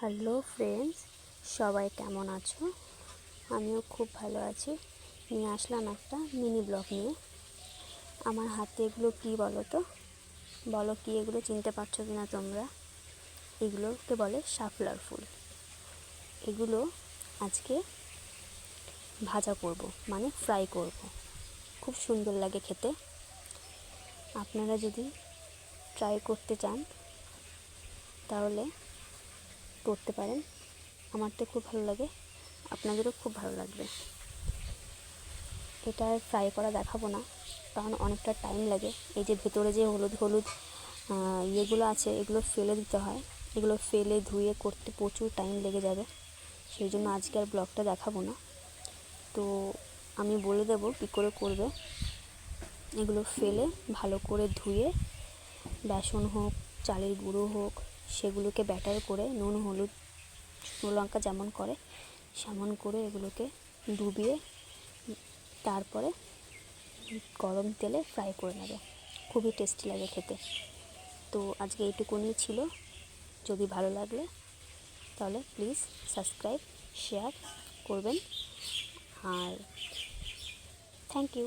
Hello friends, সবাই কেমন আছো? আমিও খুব ভালো আছি। নিয়ে আসলাম একটা মিনি ব্লগ নিয়ে। আমার হাতে এগুলো কী বলো তো? বলো কি এগুলো চিনতে পারছো কি না তোমরা? এগুলোকে বলে শাপলার ফুল। এগুলো আজকে ভাজা করব, মানে ফ্রাই করব। খুব সুন্দর লাগে খেতে। আপনারা যদি ট্রাই করতে চান তাহলে করতে পারেন। আমার তো খুব ভালো লাগে, আপনাদেরও খুব ভালো লাগবে। এটা আর ফ্রাই করা দেখাবো না, কারণ অনেকটা টাইম লাগে। এই যে ভেতরে যে হলুদ হলুদ ইয়েগুলো আছে, এগুলো ফেলে দিতে হয়। এগুলো ফেলে ধুয়ে করতে প্রচুর টাইম লেগে যাবে, সেই জন্য আজকে আর ব্লগটা দেখাবো না। তো আমি বলে দেবো কী করে করবে। এগুলো ফেলে ভালো করে ধুয়ে, বেসন হোক চালের গুঁড়ো হোক, সেগুলোকে ব্যাটার করে নুন হলুদ শুকনো লঙ্কা যেমন করে সেমন করে এগুলোকে ডুবিয়ে তারপরে গরম তেলে ফ্রাই করে নেবে। খুবই টেস্টি লাগে খেতে। তো আজকে এইটুকুনি ছিল। যদি ভালো লাগলে তাহলে প্লিজ সাবস্ক্রাইব শেয়ার করবেন। আর থ্যাংক ইউ।